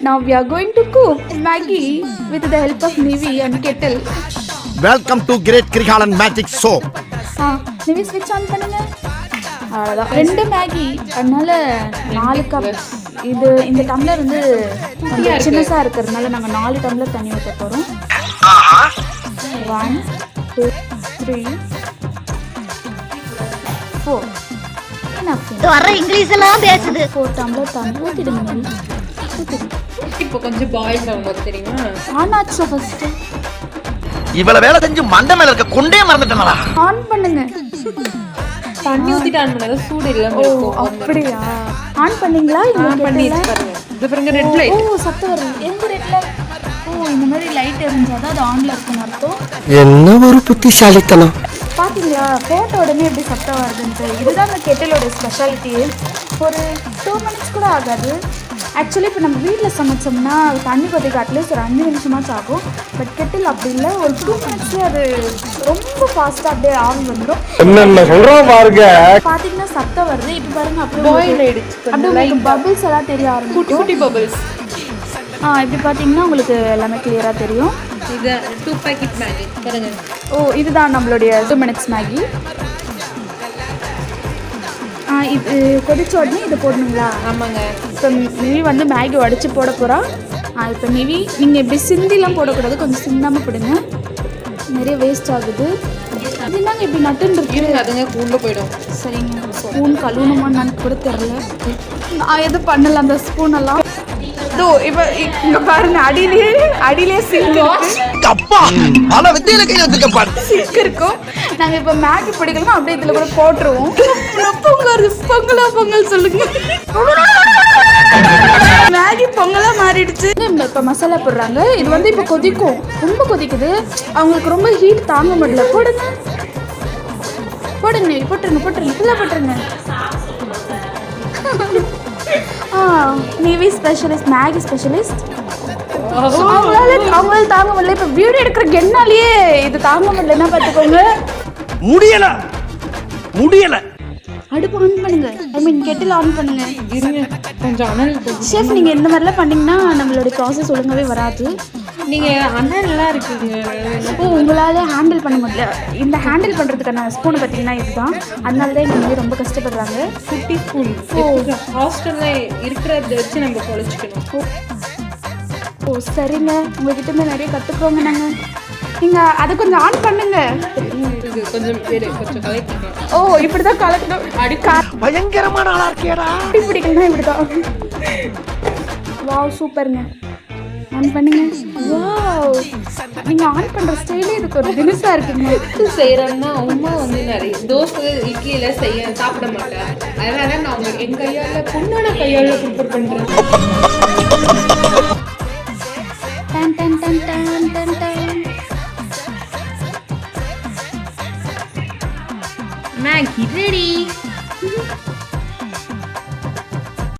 Now we are going to cook Maggi with the help of Nivi and kettle. Welcome to Great Krigalan Magic Soap. Nivi switch on பண்ணுங்க. அவ்வளவுதான். 2 Maggi அதனால 4 cup. இது இந்த tumbler வந்து கொஞ்சம் சின்னசா இருக்கிறதுனால நாங்க 4 டம்ளர் தண்ணி ஊத்த போறோம். 1 2 3 4 வர இங்கிலீஷ் எல்லாம் பேசுது. 4 டம்ளர் தண்ணி ஊத்திடுங்க. இப்போ கொஞ்சம் பாயில் ஆகும் தெரியுமா? ஆனாச்சு ஃபர்ஸ்ட். இவள வேலை செஞ்சு மண்டை மேல இருக்க கொண்டே மறந்துட்டேனடா. ஆன் பண்ணுங்க. தண்ணி ஊத்திட்டு ஆன் பண்ணாத சூடு இல்லாம இருக்கும். அப்படியா? ஆன் பண்ணீங்களா? ஆன் பண்ணி பாருங்க. இது பாருங்க ரெட் லைட். ஓ சத்தம் வருது. எந்த ரெட் லைட்? ஓ இந்த மாதிரி லைட் எரிஞ்சாதான் அது ஆன்ல இருக்குன்னு அர்த்தம். என்ன ஒரு புத்திசாலித்தனம். பாத்தீங்களா போட்ட உடனே எப்படி சத்தம் வருதுன்ட்டு. இதுதான் அந்த கெட்டிலோட ஸ்பெஷாலிட்டி. ஒரு 2 minutes கூட ஆகாது. ஆக்சுவலி இப்போ நம்ம வீட்டில் சமைச்சோம்னா தண்ணி கொதிக்க அட்லீஸ்ட் ஒரு 5 நிமிஷமாச்சும் ஆகும். பட் கெட்டில் அப்படி இல்லை, ஒரு 2 minutesலேயே அது ரொம்ப ஃபாஸ்ட்டாக அப்படியே ஆவி வந்துடும். என்னென்ன சொல்றோம் பாருங்க. பார்த்தீங்கன்னா சத்தம் வருது. இப்போ பாருங்க அப்படியே பாயில் ஆயிடுச்சு. அப்படியே பபிள்ஸ் எல்லாம் தெரிய ஆரம்பிக்கும். குட்டி குட்டி பபிள்ஸ். இப்படி பார்த்தீங்கன்னா உங்களுக்கு எல்லாமே கிளியராக தெரியும். இது 2 பாக்கெட் மேகி பாருங்க. ஓ இதுதான் நம்மளுடைய 2 minutes மேகி. இது கொதிச்ச உடனே இது போடணுங்களா? ஆமாங்க. இப்போ நிவி வந்து மேகி உடச்சி போட போகிறா. இப்போ நிவி நீங்கள் இப்படி சிந்திலாம் போடக்கூடாது, கொஞ்சம் சிந்தாமல் போடுங்க. நிறைய வேஸ்ட் ஆகுது. இது என்னங்க இப்படி நட்டுன்னு இருக்கு? அதுங்க கூண்டு போயிடும். சரிங்க. ஸ்பூன் கழுவணுமான்னு கூட தெரில. நான் எதுவும் பண்ணல அந்த ஸ்பூனெல்லாம். இதோ இப்போ இங்கே பாருங்க, அடியிலே சிங்க் இருக்கு. அப்பா பல வித்தையில கையில வச்சிருக்க பாரு. சிங்க் இருக்கும். நாங்கள் இப்போ மேகி பிடிக்கலாம் அப்படியே இதில் கூட போட்டுருவோம். பொங்கல் சொல்லுங்க. மேகி பொங்கலா மாறிடுச்சு. இப்போ மசாலா போடுறாங்க. இது வந்து இப்போ கொதிக்கும், ரொம்ப கொதிக்குது. அவங்களுக்கு ரொம்ப ஹீட் தாங்க முடியல. போடுங்க போட்டுருங்க ஃபுல்லாக போட்டுருங்க. Nivi specialist, Maggi specialist. அவங்களால தாங்க முடியல. இப்போ வீடியோ எடுக்கிற என்னாலேயே இது தாங்க முடியலன்னா பார்த்துக்கோங்க. முடியல. அடுப்பு ஆன் பண்ணுங்க. கெட்டில் ஆன் பண்ணுங்க. இருங்க கொஞ்சம் அனல். ஷெஃப் நீங்க இந்த மாதிரிலாம் பண்ணீங்கன்னா நம்மளோட ப்ராசஸ் ஒழுங்காவே வராது. நீங்க அனல்லாம் இருக்குங்க. ஓ உங்களால ஹேண்டில் பண்ண முடியல. இந்த ஹேண்டில் பண்றதுக்கான ஸ்பூன் பார்த்தீங்கன்னா இதுதான். அதனால தான் இந்த மாதிரி ரொம்ப கஷ்டப்படுறாங்க. குட்டி ஸ்பூன். ஹாஸ்டல்ல இருக்கிறத வச்சு நம்ம பொழைச்சிக்கணும். ஓ சரிங்க. உங்ககிட்ட இருந்து நிறைய கற்றுக்குறோங்க நாங்கள். நீங்கள் அதை கொஞ்சம் ஆன் பண்ணுங்க. கொஞ்சம் கலக்கிங்க. ஓ இப்படி தான் கலக்கணும். பயங்கரமான ஆளா இருக்கேடா. இப்படி பிடிக்கலன்னா இப்படி தான். வாவ் சூப்பருங்க. ஆன் பண்ணுங்க. வாவ் நீங்கள் ஆன் பண்ணுற ஸ்டைலே இதுக்கு ஒரு தினசா இருக்குங்க. செய்கிறோம்னா அம்மா வந்து நிறைய தோசை இட்லியில் சாப்பிட மாட்டேன். அதனால நான் அவங்க என் கையால் பொண்ணோட கையால் ப்ரிப்பேர் பண்ணுறேன். Done done done done done done. Maggi ready.